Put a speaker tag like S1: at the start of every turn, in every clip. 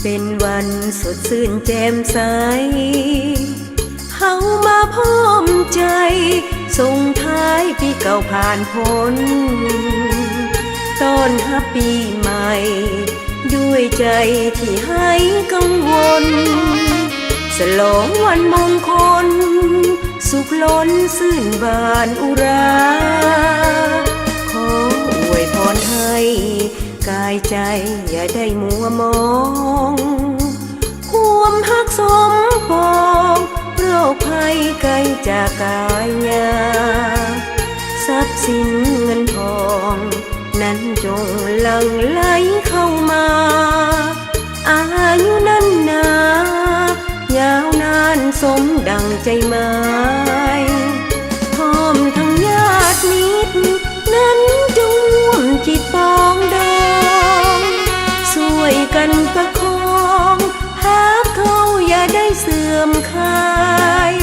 S1: เป็นวันสดชื่นแจ่มใสเฮามาพร้อมใจส่งท้ายปีเก่าผ่านพ้นต้อนรับปีใหม่ด้วยใจที่ให้กังวลฉลองวันมงคลสุขล้นชื่นบานอุราขออวยพรให้กายใจอย่าได้มัวมองความหักสมปองโรคภัยไกลจากกายญาทรัพย์สินเงินทองนั้นจงหลั่งไหลเข้ามาอายุนั้นนายาวนานสมดังใจหมายพร้อมทั้งญาติมิตรนั้นจงร่วมจิตปองดองช่วยกันประคองหากเขาอย่าได้เสื่อมคลาย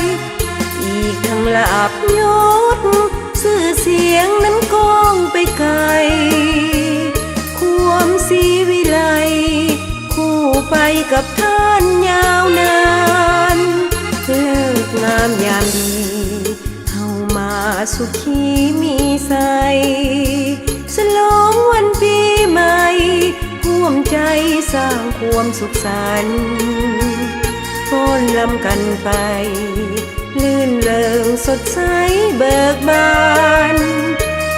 S1: อีกทั้งลาภยศชื่อเสียงนั้นก้องไปไกลความศรีวิไลคู่ไปกับท่านยาวนานเลิกงามยามดีเฮามาสุขีมีใสฉลองวันปีใหม่ร่วมใจสร้างความสุขสันต์ฟ้อนรำกันไปลื่นเริงสดใสเบิกบาน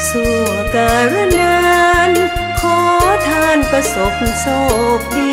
S1: สู่กาลนานขอทานประสบโชคดี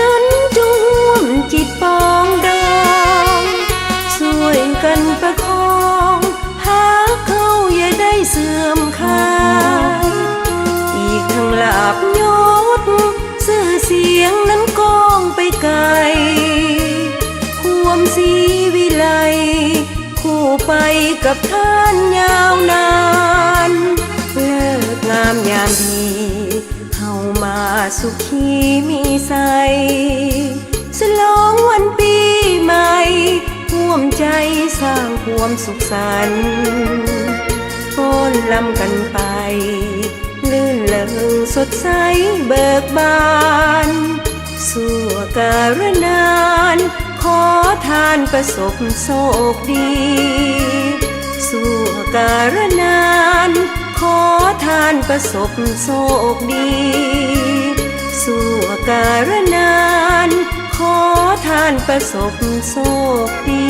S1: นั้นจงร่วมจิตปองดองช่วยกันประคองหากเขาอย่าได้เสื่อมคลายอีกทั้งลาภยศชื่อเสียงนั้นก้องไปไกลความศรีวิไลคู่ไปกับท่านยาวนานเลิกงามยามดีเฮามาสุขีมีใสฉลองวันปีใหม่ร่วมใจสร้างความสุขสันต์ฟ้อนรำกันไปลื่นเริงสดใสเบิกบานสู่กาลนานขอทานประสบโชคดีสู่กาลนานขอทานประสบโชคดีสู่กาลนานขอทานประสบโชคดี